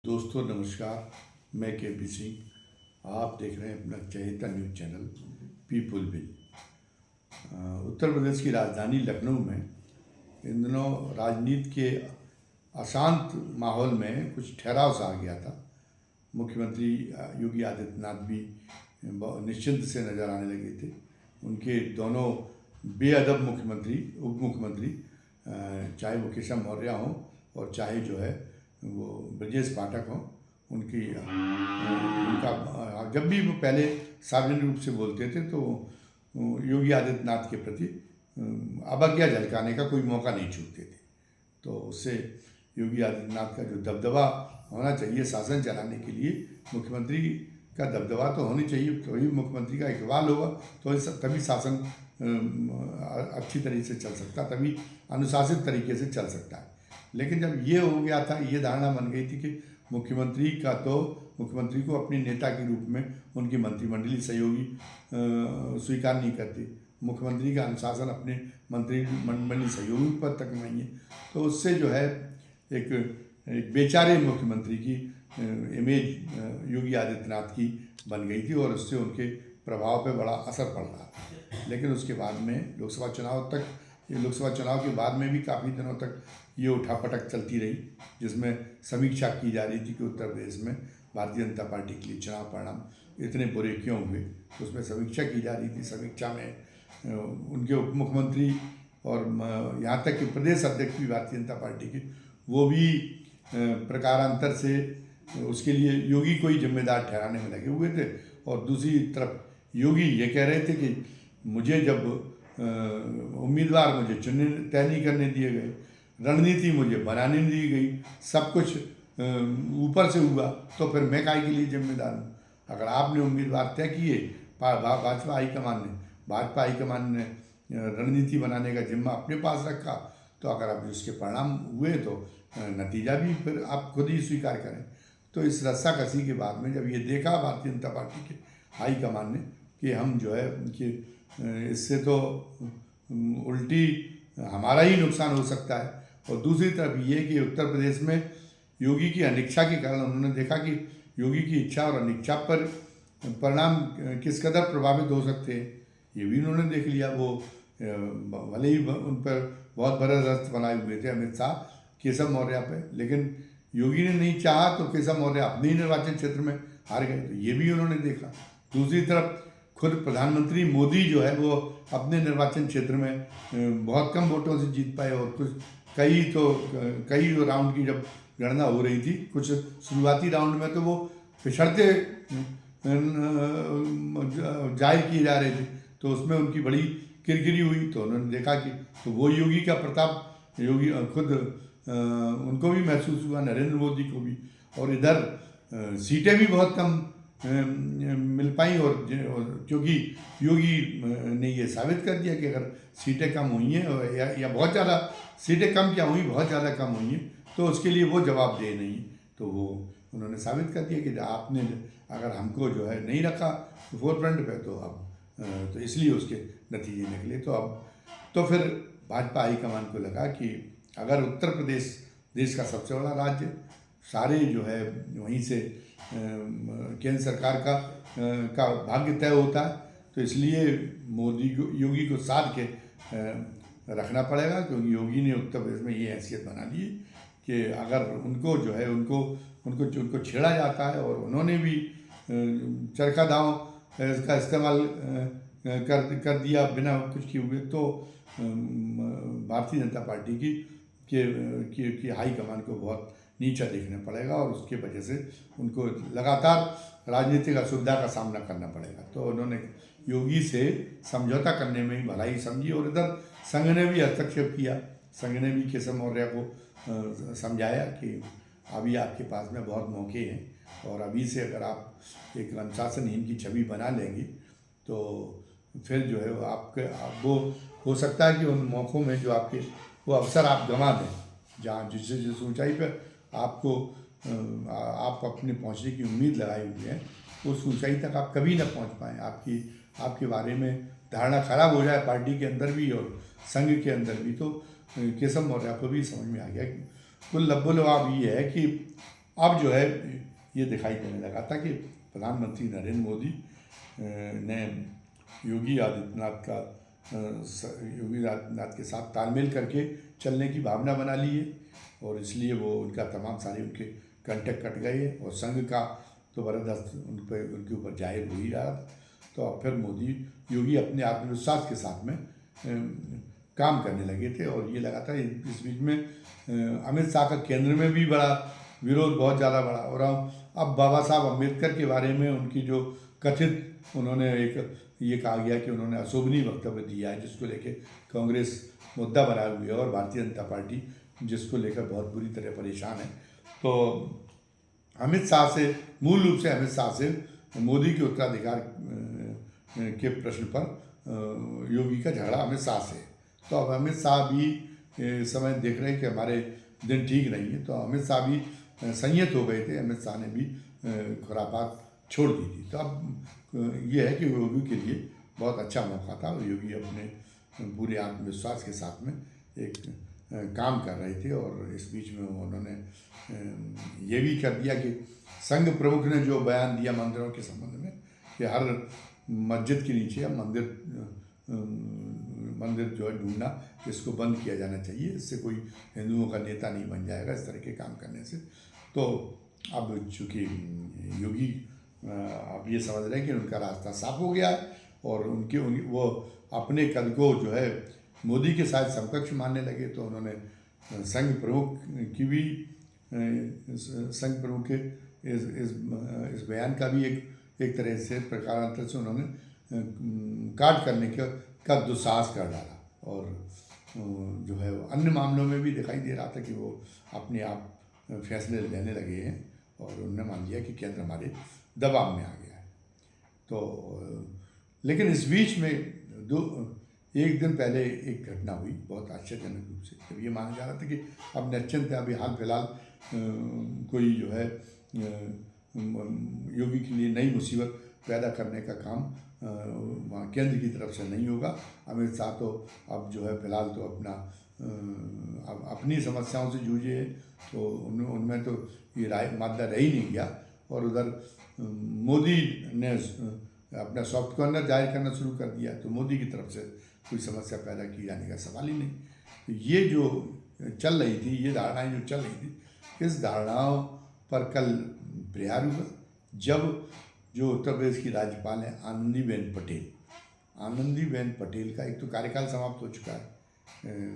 दोस्तों नमस्कार। मैं के पी सिंह। आप देख रहे हैं अपना चहेता news channel people will. Uttar Pradesh की राजधानी लखनऊ में इन दिनों राजनीति के अशांत माहौल में कुछ ठहराव सा आ गया था। मुख्यमंत्री योगी आदित्यनाथ भी निश्चिंत से नज़र आने लगे थे। उनके दोनों बेअदब मुख्यमंत्री उप मुख्यमंत्री, चाहे वो केशव मौर्य हों और चाहे जो है वो ब्रजेश पाठक हों, उनका जब भी वो पहले सार्वजनिक रूप से बोलते थे तो योगी आदित्यनाथ के प्रति अवज्ञा झलकाने का कोई मौका नहीं छूटते थे। तो उससे योगी आदित्यनाथ का जो दबदबा होना चाहिए शासन चलाने के लिए, मुख्यमंत्री का दबदबा तो होनी चाहिए, तभी मुख्यमंत्री का इकबाल होगा तो तभी शासन अच्छी तरीके से चल सकता, तभी अनुशासित तरीके से चल सकता है। लेकिन जब ये हो गया था, ये धारणा बन गई थी कि मुख्यमंत्री को अपने नेता के रूप में उनकी मंत्रिमंडलीय सहयोगी स्वीकार नहीं करती, मुख्यमंत्री का अनुशासन अपने मंत्रिमंडलीय सहयोगी पर तक नहीं है, तो उससे जो है एक बेचारे मुख्यमंत्री की इमेज योगी आदित्यनाथ की बन गई थी और उससे उनके प्रभाव पे बड़ा असर पड़ रहा था। लेकिन उसके बाद में लोकसभा चुनाव के बाद में भी काफ़ी दिनों तक ये उठापटक चलती रही, जिसमें समीक्षा की जा रही थी कि उत्तर प्रदेश में भारतीय जनता पार्टी के लिए चुनाव परिणाम इतने बुरे क्यों हुए। तो उसमें समीक्षा की जा रही थी। समीक्षा में उनके उप मुख्यमंत्री और यहाँ तक कि प्रदेश अध्यक्ष भी भारतीय जनता पार्टी के, वो भी प्रकारांतर से उसके लिए योगी को ही जिम्मेदार ठहराने में लगे हुए थे। और दूसरी तरफ योगी ये कह रहे थे कि मुझे जब उम्मीदवार मुझे तय नहीं करने दिए गए, रणनीति मुझे बनाने नहीं दी गई, सब कुछ ऊपर से हुआ, तो फिर मैं काहे के लिए जिम्मेदार हूँ। अगर आपने उम्मीदवार तय किए, भाजपा हाईकमान ने रणनीति बनाने का जिम्मा अपने पास रखा, तो अगर अब उसके परिणाम हुए तो नतीजा भी फिर आप खुद ही स्वीकार करें। तो इस रस्साकसी के बाद में जब ये देखा भारतीय जनता पार्टी के हाईकमान ने कि हम जो है कि इससे तो उल्टी हमारा ही नुकसान हो सकता है, और दूसरी तरफ ये कि उत्तर प्रदेश में योगी की अनिच्छा के कारण उन्होंने देखा कि योगी की इच्छा और अनिच्छा पर परिणाम किस कदर प्रभावित हो सकते हैं, ये भी उन्होंने देख लिया। वो भले ही उन पर बहुत बड़ा रस्त बनाए हुए थे अमित शाह केशव मौर्य पे, लेकिन योगी ने नहीं चाहा तो केशव मौर्य अपने ही निर्वाचन क्षेत्र में हार गए, तो ये भी उन्होंने देखा। दूसरी तरफ खुद प्रधानमंत्री मोदी जो है वो अपने निर्वाचन क्षेत्र में बहुत कम वोटों से जीत पाए, और कई राउंड की जब गणना हो रही थी, कुछ शुरुआती राउंड में तो वो पिछड़ते जाहिर किए जा रहे थे, तो उसमें उनकी बड़ी किरकिरी हुई। तो उन्होंने देखा कि तो वो योगी का प्रताप योगी खुद उनको भी महसूस हुआ, नरेंद्र मोदी को भी। और इधर सीटें भी बहुत कम मिल पाई, और क्योंकि योगी ने ये साबित कर दिया कि अगर सीटें कम हुई हैं या बहुत ज़्यादा सीटें कम क्या हुई, बहुत ज़्यादा कम हुई हैं, तो उसके लिए वो जवाब दे नहीं। तो वो उन्होंने साबित कर दिया कि आपने अगर हमको जो है नहीं रखा फोर फ्रंट पे, तो अब तो इसलिए उसके नतीजे निकले। तो अब तो फिर भाजपा हाईकमान को लगा कि अगर उत्तर प्रदेश देश का सबसे बड़ा राज्य, सारे जो है वहीं से केंद्र सरकार का भाग्य तय होता है, तो इसलिए योगी को साध के रखना पड़ेगा, क्योंकि योगी ने उत्तर प्रदेश में ये हैसियत बना ली कि अगर उनको जो है उनको छेड़ा जाता है, और उन्होंने भी चरखा दांव का इस्तेमाल कर दिया बिना कुछ किए हुए, तो भारतीय जनता पार्टी की हाईकमान को बहुत नीचा देखना पड़ेगा, और उसके वजह से उनको लगातार राजनीतिक असुविधा का सामना करना पड़ेगा। तो उन्होंने योगी से समझौता करने में ही भलाई समझी, और इधर संघ ने भी हस्तक्षेप किया। संघ ने भी केशव मौर्य को समझाया कि अभी आपके पास में बहुत मौके हैं, और अभी से अगर आप एक अनुशासनहीन की छवि बना लेंगे तो फिर जो है वो हो सकता है कि उन मौक़ों में जो वो अवसर आप गंवा दें, जहाँ जिस ऊंचाई पर आप अपने पहुंचने की उम्मीद लगाई हुई है, उस ऊंचाई तक आप कभी ना पहुंच पाएँ। आपके बारे में धारणा खराब हो जाए पार्टी के अंदर भी और संघ के अंदर भी। तो केशव मौर्य को भी समझ में आ गया कि कुल लब्बो लबाब ये है कि अब जो है ये दिखाई देने लगा था कि प्रधानमंत्री नरेंद्र मोदी ने योगी आदित्यनाथ के साथ तालमेल करके चलने की भावना बना ली है, और इसलिए वो उनका तमाम सारे उनके कांटेक्ट कट गए हैं और संघ का तो बरदस्त उनके ऊपर जाहिर हो ही रहा था। तो अब फिर योगी अपने आत्मविश्वास के साथ में काम करने लगे थे, और ये लगा था इस बीच में अमित शाह का केंद्र में भी बड़ा विरोध बहुत ज़्यादा बढ़ा। और अब बाबा साहब अम्बेडकर के बारे में उनकी जो कथित उन्होंने एक ये कहा गया कि उन्होंने अशोभनीय वक्तव्य दिया है, जिसको लेके कांग्रेस मुद्दा बनाए हुई है और भारतीय जनता पार्टी जिसको लेकर बहुत बुरी तरह परेशान है। तो अमित शाह से मूल रूप से अमित शाह से मोदी के उत्तराधिकार के प्रश्न पर योगी का झगड़ा अमित शाह से। तो अब अमित शाह भी इस समय देख रहे हैं कि हमारे दिन ठीक नहीं है, तो अमित शाह भी संयत हो गए थे। अमित शाह ने भी खुरापात छोड़ दी थी। तो अब ये है कि योगी के लिए बहुत अच्छा मौका था, और योगी अपने पूरे आत्मविश्वास के साथ में एक काम कर रहे थे। और इस बीच में उन्होंने ये भी कर दिया कि संघ प्रमुख ने जो बयान दिया मंदिरों के संबंध में कि हर मस्जिद के नीचे या मंदिर जो है ढूंढना, इसको बंद किया जाना चाहिए, इससे कोई हिंदुओं का नेता नहीं बन जाएगा इस तरह के काम करने से। तो अब चूँकि योगी अब ये समझ रहे हैं कि उनका रास्ता साफ हो गया है, और वो अपने कद को जो है मोदी के साथ समकक्ष मानने लगे। तो उन्होंने संघ प्रमुख की भी संघ प्रमुख के इस बयान का भी एक तरह से प्रकारांतर से उन्होंने काट करने का दुस्साहस कर डाला। और जो है अन्य मामलों में भी दिखाई दे रहा था कि वो अपने आप फैसले लेने लगे हैं, और उन्होंने मान लिया कि केंद्र हमारे दबाव में आ गया है। तो लेकिन इस बीच में एक दिन पहले एक घटना हुई बहुत आश्चर्यजनक रूप से, जब ये माना जा रहा था कि अब निश्चिंत अभी हाल फिलहाल कोई जो है योगी के लिए नई मुसीबत पैदा करने का काम वहाँ केंद्र की तरफ से नहीं होगा। अमित शाह तो अब जो है फिलहाल तो अब अपनी समस्याओं से जूझे हैं, तो उनमें तो ये मामला रह ही नहीं गया। और उधर मोदी ने अपना सॉफ्ट कॉर्नर जाहिर करना शुरू कर दिया, तो मोदी की तरफ से कोई समस्या पैदा की जाने का सवाल ही नहीं। तो ये जो चल रही थी, ये धारणाएं जो चल रही थी, इस धारणाओं पर कल प्रहार हुआ, जब जो उत्तर प्रदेश की राज्यपाल हैं आनंदीबेन पटेल का एक तो कार्यकाल समाप्त हो चुका है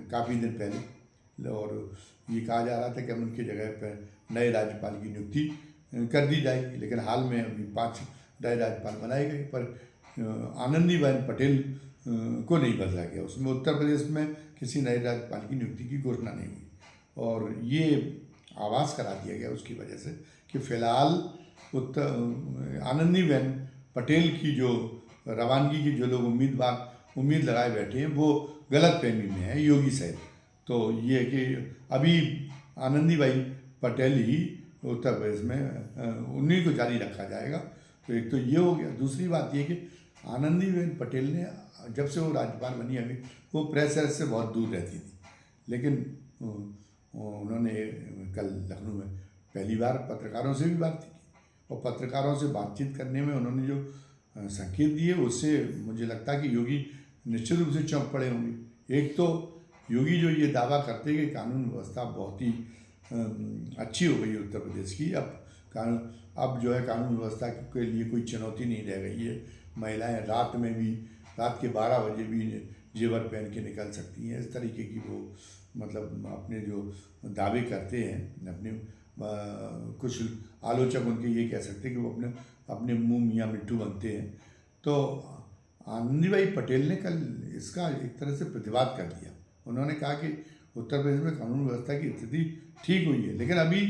काफ़ी दिन पहले, और ये कहा जा रहा था कि उनकी जगह पर नए राज्यपाल की नियुक्ति कर दी जाएगी। लेकिन हाल में अभी 5 नए राज्यपाल बनाए गए, पर आनंदीबेन पटेल को नहीं बदला गया। उसमें उत्तर प्रदेश में किसी नए राज्यपाल की नियुक्ति की घोषणा नहीं हुई, और ये आवाज़ करा दिया गया उसकी वजह से कि फिलहाल आनंदीबेन पटेल की जो रवानगी की जो लोग उम्मीद लगाए बैठे हैं, वो गलत फहमी में है योगी सहित। तो ये है कि अभी आनंदीबाई पटेल ही उत्तर प्रदेश में उन्हीं को जारी रखा जाएगा। तो एक तो ये हो गया। दूसरी बात ये कि आनंदीबेन पटेल ने जब से वो राज्यपाल बनी, अभी वो प्रेस से बहुत दूर रहती थी, लेकिन उन्होंने कल लखनऊ में पहली बार पत्रकारों से भी बात की, और पत्रकारों से बातचीत करने में उन्होंने जो संकेत दिए, उससे मुझे लगता है कि योगी निश्चित रूप से चौंक पड़े होंगे। एक तो योगी जो ये दावा करते हैं कि कानून व्यवस्था बहुत ही अच्छी हो गई है उत्तर प्रदेश की, अब जो है कानून व्यवस्था के लिए कोई चुनौती नहीं रह गई है। महिलाएं रात के 12 बजे भी जेवर पहन के निकल सकती हैं। इस तरीके की वो मतलब अपने जो दावे करते हैं, अपने कुछ आलोचक उनके ये कह सकते हैं कि वो अपने मुंह मियाँ मिट्टू बनते हैं। तो आनंदीबाई पटेल ने कल इसका एक तरह से प्रतिवाद कर दिया। उन्होंने कहा कि उत्तर प्रदेश में कानून व्यवस्था की स्थिति ठीक हुई है, लेकिन अभी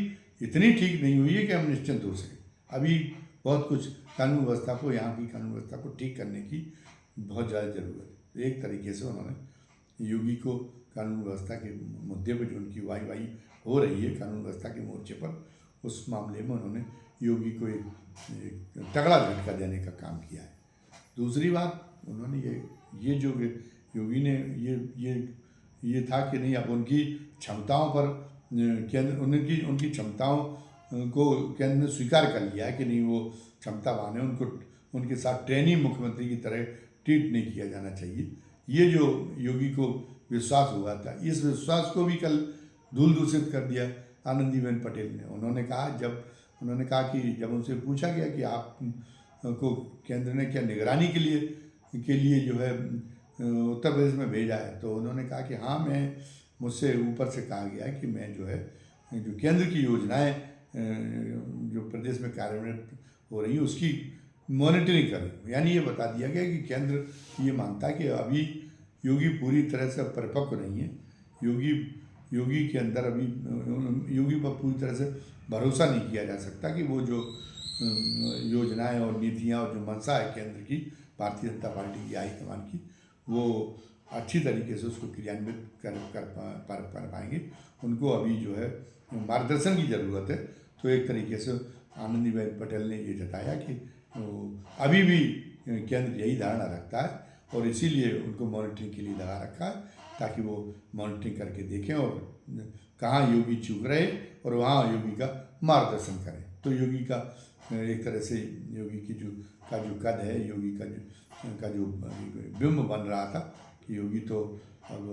इतनी ठीक नहीं हुई है कि हम निश्चिंत हो सकें। अभी बहुत कुछ कानून व्यवस्था को, यहाँ की कानून व्यवस्था को ठीक करने की बहुत ज़्यादा ज़रूरत है। एक तरीके से उन्होंने योगी को कानून व्यवस्था के मुद्दे पर जो उनकी वाई हो रही है कानून व्यवस्था के मोर्चे पर, उस मामले में उन्होंने योगी को एक तगड़ा झटका देने का काम किया है। दूसरी बात, उन्होंने ये जो योगी ने ये था कि नहीं, अब उनकी क्षमताओं पर केंद्र उनकी क्षमताओं को केंद्र ने स्वीकार कर लिया है कि नहीं वो क्षमतावान है, उनको उनके साथ ट्रेनी मुख्यमंत्री की तरह ट्रीट नहीं किया जाना चाहिए। ये जो योगी को विश्वास हुआ था, इस विश्वास को भी कल धूल दूषित कर दिया आनंदीबेन पटेल ने। उन्होंने कहा कि जब उनसे पूछा गया कि आप को केंद्र ने क्या निगरानी के लिए जो है उत्तर प्रदेश में भेजा है, तो उन्होंने कहा कि हाँ, मुझसे ऊपर से कहा गया है कि मैं जो है जो केंद्र की योजनाएं जो प्रदेश में कार्यान्वित हो रही हैं उसकी मॉनिटरिंग करूँ। यानी ये बता दिया गया कि केंद्र ये मानता है कि अभी योगी पूरी तरह से परिपक्व नहीं है। योगी के अंदर अभी योगी पर पूरी तरह से भरोसा नहीं किया जा सकता कि वो जो योजनाएं और नीतियां और जो मंशा है केंद्र की, भारतीय जनता पार्टी की हाईकमान की, वो अच्छी तरीके से उसको क्रियान्वित कर पाएंगे। उनको अभी जो है मार्गदर्शन की ज़रूरत है। तो एक तरीके से आनंदीबेन पटेल ने ये जताया कि अभी भी केंद्र यही धारणा रखता है और इसीलिए उनको मॉनिटरिंग के लिए लगा रखा है, ताकि वो मॉनिटरिंग करके देखें और कहाँ योगी चूक रहे और वहाँ योगी का मार्गदर्शन करें। तो योगी का एक तरह से योगी की जो कद है, योगी का जो बिंब बन रहा था कि योगी तो अब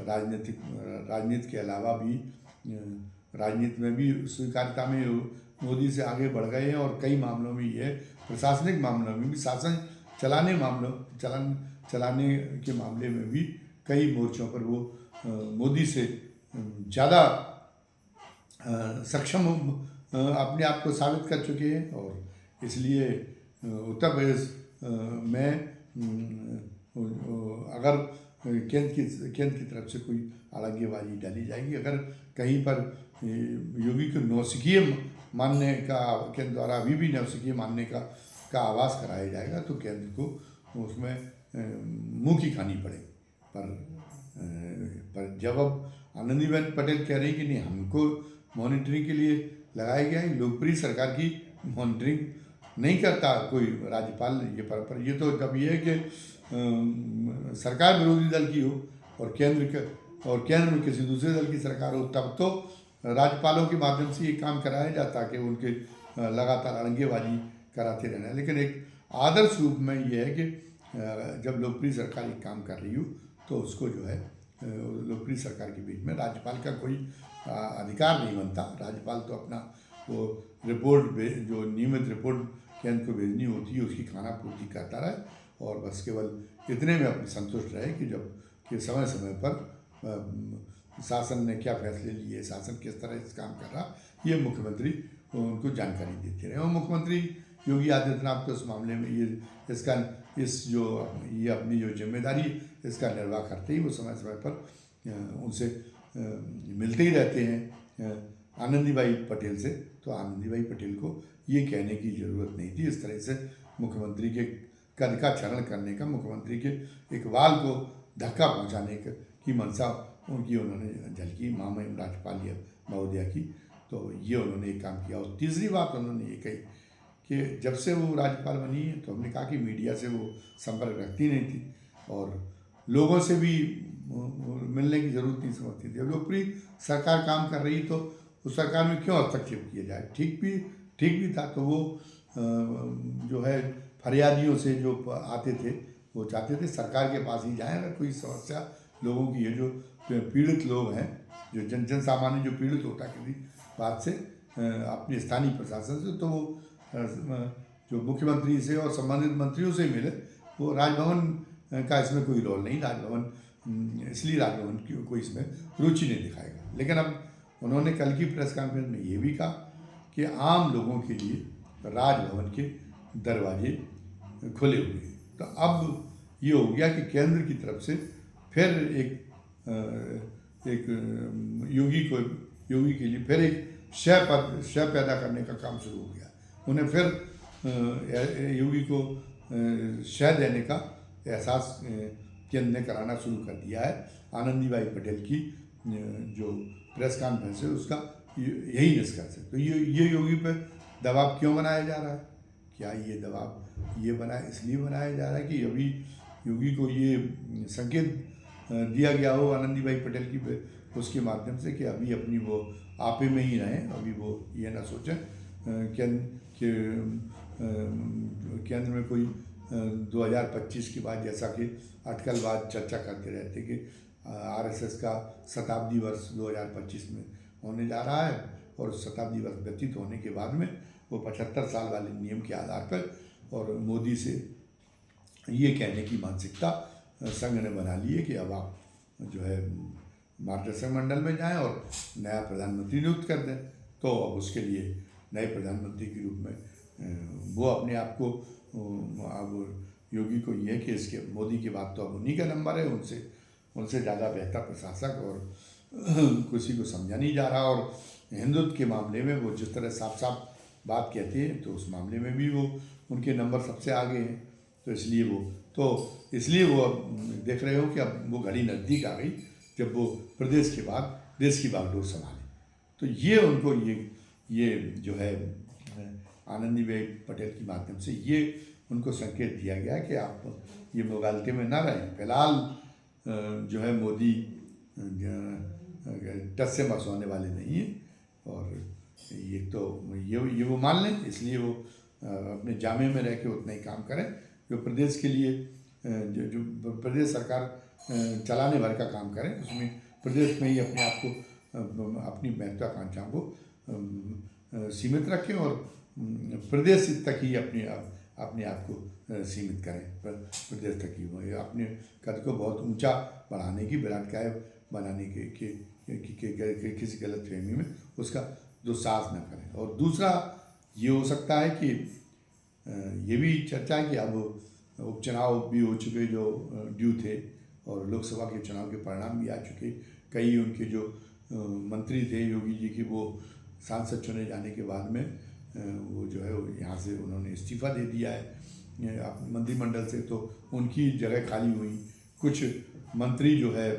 राजनीति के अलावा भी राजनीति में भी स्वीकार्यता में मोदी से आगे बढ़ गए हैं और कई मामलों में ये प्रशासनिक मामलों में भी, शासन चलाने के मामले में भी कई मोर्चों पर वो मोदी से ज़्यादा सक्षम अपने आप को साबित कर चुके हैं। और इसलिए उत्तर प्रदेश में अगर केंद्र की तरफ से कोई आड़ंगेबाजी डाली जाएगी, अगर कहीं पर योगी को नौसिखिए मानने का केंद्र द्वारा अभी भी नौसिखिए मानने का आवाज़ कराया जाएगा, तो केंद्र को उसमें मुंह की खानी पड़ेगी। पर जब अब आनंदीबेन पटेल कह रही कि नहीं, हमको मॉनिटरिंग के लिए लगाया गया है, लोकप्रिय सरकार की मॉनिटरिंग नहीं करता कोई राज्यपाल, ये पर ये तो जब ये है कि सरकार विरोधी दल की हो और केंद्र में किसी दूसरे दल की सरकार हो, तब तो राज्यपालों के माध्यम से ये काम कराया जाता कि उनके लगातार अड़ंगेबाजी कराते रहना। लेकिन एक आदर्श रूप में ये है कि जब लोकप्रिय सरकार एक काम कर रही हो तो उसको जो है लोकप्रिय सरकार के बीच में राज्यपाल का कोई अधिकार नहीं बनता। राज्यपाल तो अपना वो रिपोर्ट जो नियमित रिपोर्ट केंद्र को भेजनी होती है उसकी खाना पूर्ति करता रहे और बस केवल इतने में अपनी संतुष्ट रहे कि जब कि समय समय पर शासन ने क्या फैसले लिए, शासन किस तरह इस काम कर रहा, ये मुख्यमंत्री उनको जानकारी देते रहे। और मुख्यमंत्री योगी आदित्यनाथ तो इस मामले में ये अपनी जो जिम्मेदारी इसका निर्वाह करते ही वो समय समय पर उनसे मिलते ही रहते हैं आनंदीबाई पटेल से। तो आनंदीबाई पटेल को ये कहने की ज़रूरत नहीं थी। इस तरह से मुख्यमंत्री के कद का क्षरण करने का, मुख्यमंत्री के इकबाल को धक्का पहुंचाने की मंशा उन्होंने झलकी महामहिम राज्यपाल महोदया की। तो ये उन्होंने एक काम किया। और तीसरी बात उन्होंने ये कही कि जब से वो राज्यपाल बनी है तो हमने कहा कि मीडिया से वो संपर्क रखती नहीं थी और लोगों से भी मिलने की ज़रूरत नहीं समझती थी। अब लोकप्रिय सरकार काम कर रही तो उस सरकार में क्यों हस्तक्षेप किया जाए। ठीक भी था। तो वो जो है फरियादियों से जो आते थे वो चाहते थे सरकार के पास ही जाएं। अगर कोई समस्या लोगों की है, जो पीड़ित लोग हैं, जो जन सामान्य जो पीड़ित होता किसी बात से अपने स्थानीय प्रशासन से, तो वो जो मुख्यमंत्री से और संबंधित मंत्रियों से मिले। वो राजभवन का इसमें कोई रोल नहीं, इसलिए राजभवन की कोई इसमें रुचि नहीं दिखाएगा। लेकिन अब उन्होंने कल की प्रेस कॉन्फ्रेंस में ये भी कहा कि आम लोगों के लिए राजभवन के दरवाजे खुले हुए हैं। तो अब ये हो गया कि केंद्र की तरफ से फिर एक योगी के लिए फिर एक शय पैदा करने का काम शुरू हो गया। उन्हें फिर योगी को शय देने का एहसास केंद्र ने कराना शुरू कर दिया है। आनंदीबाई पटेल की जो प्रेस कॉन्फ्रेंस है उसका यही निष्कर्ष है। तो ये योगी पर दबाव क्यों बनाया जा रहा है? क्या ये दबाव इसलिए बनाया जा रहा है कि अभी योगी को ये संकेत दिया गया हो आनंदीबाई पटेल की उसके माध्यम से कि अभी अपनी वो आपे में ही रहें। अभी वो ये ना सोचें कि केंद्र में कोई 2025 के बाद, जैसा कि अटकलवाद चर्चा करते रहते कि आरएसएस का शताब्दी वर्ष 2025 में होने जा रहा है, और शताब्दी वर्ष व्यतीत होने के बाद में वो 75 साल वाले नियम के आधार पर और मोदी से ये कहने की मानसिकता संघ ने बना ली है कि अब आप जो है मार्गदर्शक मंडल में जाएं और नया प्रधानमंत्री नियुक्त कर दें। तो अब उसके लिए नए प्रधानमंत्री के रूप में वो अपने आप को, अब योगी को ये कि इसके मोदी की बात तो अब उन्हीं का नंबर है, उनसे ज़्यादा बेहतर प्रशासक और किसी को समझा नहीं जा रहा। और हिंदुत्व के मामले में वो जिस तरह साफ साफ बात कहते हैं, तो उस मामले में भी वो उनके नंबर सबसे आगे हैं। तो इसलिए वो अब देख रहे हो कि अब वो घड़ी नज़दीक आ गई जब वो प्रदेश के बाद देश की बागडोर संभाले। तो ये उनको ये जो है आनंदीबेन पटेल के माध्यम से ये उनको संकेत दिया गया कि आप ये मुगालते में ना रहें। फिलहाल जो है मोदी टस से मस होने वाले नहीं है, और ये तो ये वो मान लें। इसलिए वो अपने जामे में रह के उतना ही काम करें जो प्रदेश के लिए, जो प्रदेश सरकार चलाने भर का काम करें, उसमें प्रदेश में ही अपने आप को, अपनी महत्वाकांक्षाओं को सीमित रखें और प्रदेश तक ही अपने आप को सीमित करें। प्रदेश तक ही अपने कद को बहुत ऊंचा बढ़ाने की, विराटकाय बनाने के किसी गलत फहमी में उसका दुस्साहस न करें। और दूसरा ये हो सकता है कि ये भी चर्चा है कि अब उपचुनाव भी हो चुके जो ड्यू थे, और लोकसभा के चुनाव के परिणाम भी आ चुके। कई उनके जो मंत्री थे योगी जी की, वो सांसद चुने जाने के बाद में वो जो है यहाँ से उन्होंने इस्तीफा दे दिया है मंत्रिमंडल से, तो उनकी जगह खाली हुई। कुछ मंत्री जो है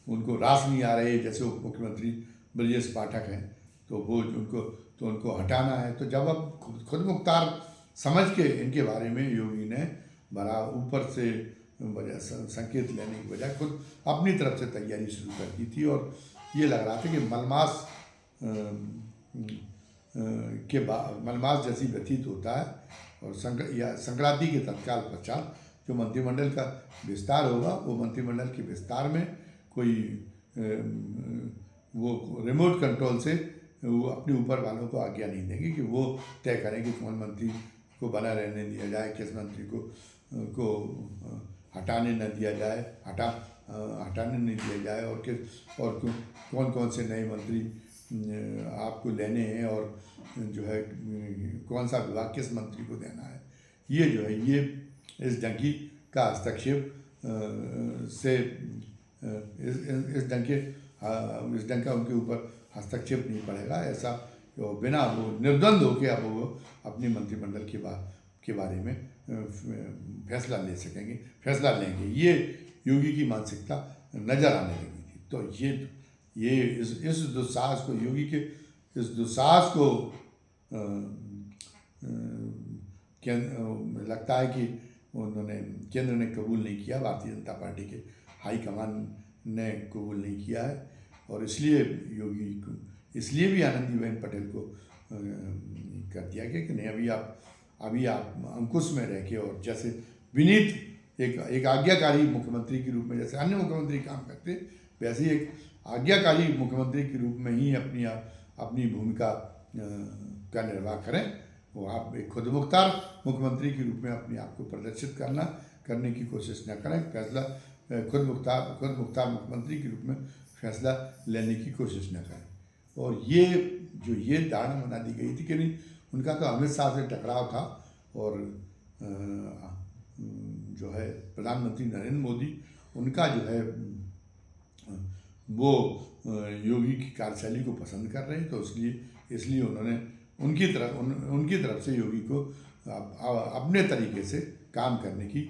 उनको रास नहीं आ रहे, जैसे मुख्यमंत्री ब्रजेश पाठक हैं, तो वो उनको हटाना है। तो जब अब खुद मुख्तार समझ के इनके बारे में योगी ने बड़ा ऊपर से संकेत लेने की बजाय खुद अपनी तरफ से तैयारी शुरू कर दी थी, और ये लग रहा था कि मलमास जैसी व्यतीत होता है। और संक्रांति के तत्काल पश्चात जो मंत्रिमंडल का विस्तार होगा, वो मंत्रिमंडल के विस्तार में कोई वो रिमोट कंट्रोल से वो अपने ऊपर वालों को आज्ञा नहीं देंगे कि वो तय करें कि कौन मंत्री को बना रहने दिया जाए, किस मंत्री को हटाने न दिया जाए, हटाने नहीं दिया जाए, और कौन कौन से नए मंत्री आपको लेने हैं, और जो है कौन सा विभाग किस मंत्री को देना है। ये जो है ये इस ढंगी का हस्तक्षेप से इस ढंग का उनके ऊपर हस्तक्षेप नहीं पड़ेगा। ऐसा बिना वो निर्द्वंद होकर अब वो अपने मंत्रिमंडल के बारे में फैसला लेंगे। ये योगी की मानसिकता नजर आने लगी थी। तो ये इस दुस्साहस को, योगी के इस दुस्साहस को लगता है कि केंद्र ने कबूल नहीं किया, भारतीय जनता पार्टी के हाईकमान ने कबूल नहीं किया है। और इसलिए भी आनंदीबेन पटेल को कर दिया गया कि नहीं, अभी आप अंकुश में रह के, और जैसे विनीत एक आज्ञाकारी मुख्यमंत्री के रूप में जैसे अन्य मुख्यमंत्री काम करते, वैसे ही एक आज्ञाकारी मुख्यमंत्री के रूप में ही अपनी भूमिका का निर्वाह करें। वो आप एक खुद मुख्तार मुख्यमंत्री के रूप में अपने आप को प्रदर्शित करने की कोशिश न करें। फैसला खुद मुख्तार मुख्यमंत्री के रूप में फैसला लेने की कोशिश न करें। और ये धारणा बना दी गई थी कि नहीं, उनका तो अमित शाह से टकराव था, और जो है प्रधानमंत्री नरेंद्र मोदी, उनका जो है वो योगी की कार्यशैली को पसंद कर रहे हैं। तो इसलिए उन्होंने उनकी तरफ से योगी को अपने तरीके से काम करने की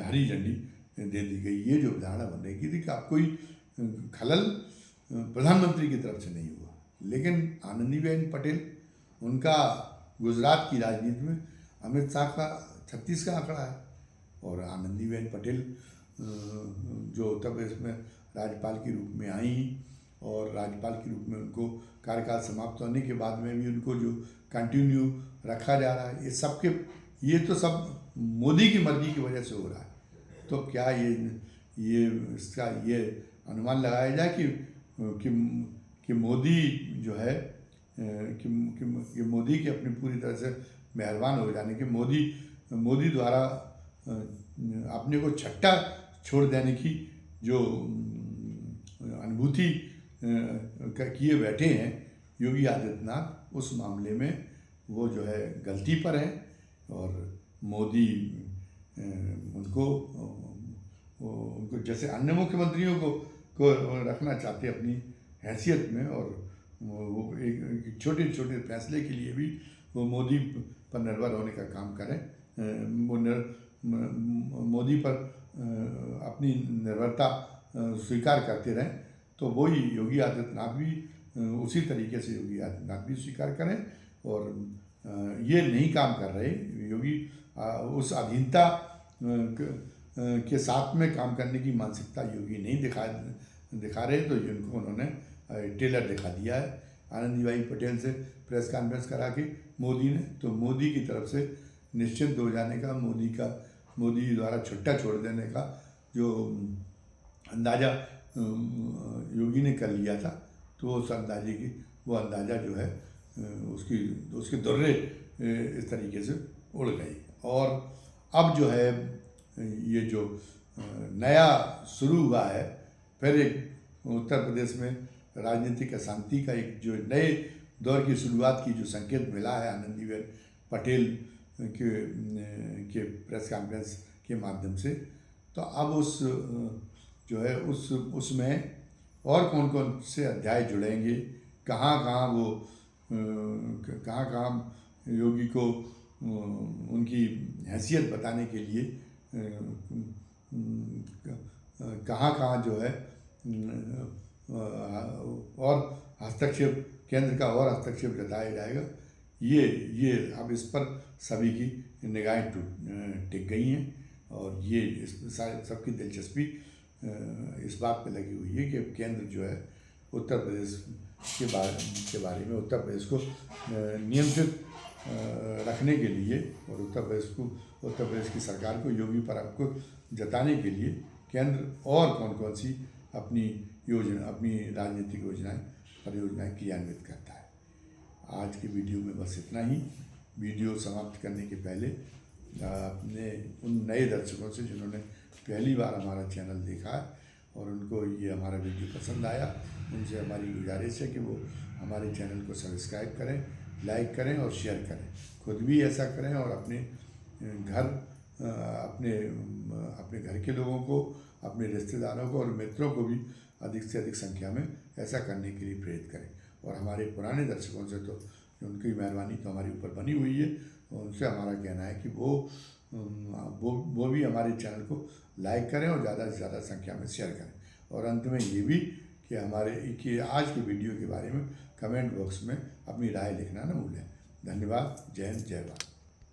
हरी झंडी दे दी गई। ये जो धारणा बन रही थी कि आप कोई खलल प्रधानमंत्री की तरफ से नहीं हुआ। लेकिन आनंदीबेन पटेल, उनका गुजरात की राजनीति में अमित शाह का 36 का आंकड़ा है, और आनंदीबेन पटेल जो उत्तर प्रदेश में राज्यपाल के रूप में आई, और राज्यपाल के रूप में उनको कार्यकाल समाप्त होने के बाद में भी उनको जो कंटिन्यू रखा जा रहा है, ये तो सब मोदी की मर्जी की वजह से हो रहा है। तो क्या ये इसका ये अनुमान लगाया जाए कि मोदी जो है कि मोदी की अपनी पूरी तरह से मेहरबान हो जाने की, मोदी द्वारा अपने को छट्टा छोड़ देने की जो अनुभूति किए बैठे हैं योगी आदित्यनाथ, उस मामले में वो जो है गलती पर है। और मोदी उनको जैसे अन्य मुख्यमंत्रियों को रखना चाहते अपनी हैसियत में, और वो एक छोटे छोटे फैसले के लिए भी वो मोदी पर निर्भर होने का काम करें, मोदी पर अपनी निर्भरता स्वीकार करते रहें, तो वही योगी आदित्यनाथ भी उसी तरीके से योगी आदित्यनाथ भी स्वीकार करें। और ये नहीं काम कर रहे योगी, उस अधीनता के साथ में काम करने की मानसिकता योगी नहीं दिखा रहे, तो जिनको उन्होंने टेलर दिखा दिया है आनंदीबाई पटेल से प्रेस कॉन्फ्रेंस करा के मोदी ने। तो मोदी की तरफ से निश्चिंत हो जाने का, मोदी द्वारा छुट्टा छोड़ देने का जो अंदाज़ा योगी ने कर लिया था, तो उस अंदाजे की वो अंदाज़ा जो है उसके दुर्रे इस तरीके से उड़ गई। और अब जो है ये जो नया शुरू हुआ है, फिर एक उत्तर प्रदेश में राजनीतिक अशांति का एक जो नए दौर की शुरुआत की जो संकेत मिला है आनंदीबेन पटेल के प्रेस कॉन्फ्रेंस के माध्यम से, तो अब उसमें और कौन कौन से अध्याय जुड़ेंगे, कहाँ योगी को उनकी हैसियत बताने के लिए कहाँ जो है और हस्तक्षेप, केंद्र का और हस्तक्षेप जताया जाएगा, ये अब इस पर सभी की निगाहें टिक गई हैं। और ये सबकी दिलचस्पी इस बात पे लगी हुई है कि केंद्र जो है उत्तर प्रदेश के बारे में उत्तर प्रदेश को नियंत्रित रखने के लिए और उत्तर प्रदेश की सरकार को योगी पर आपको जताने के लिए केंद्र और कौन सी अपनी राजनीतिक परियोजनाएं क्रियान्वित करता है। आज की वीडियो में बस इतना ही। वीडियो समाप्त करने के पहले अपने उन नए दर्शकों से जिन्होंने पहली बार हमारा चैनल देखा है और उनको ये हमारा वीडियो पसंद आया, उनसे हमारी गुजारिश है कि वो हमारे चैनल को सब्सक्राइब करें, लाइक करें और शेयर करें। खुद भी ऐसा करें और अपने घर के लोगों को, अपने रिश्तेदारों को और मित्रों को भी अधिक से अधिक संख्या में ऐसा करने के लिए प्रेरित करें। और हमारे पुराने दर्शकों से तो उनकी मेहरबानी तो हमारे ऊपर बनी हुई है, उनसे हमारा कहना है कि वो भी हमारे चैनल को लाइक करें और ज़्यादा से ज़्यादा संख्या में शेयर करें। और अंत में ये भी कि आज की वीडियो के बारे में कमेंट बॉक्स में अपनी राय लिखना न भूलें। धन्यवाद। जय हिंद, जय भारत।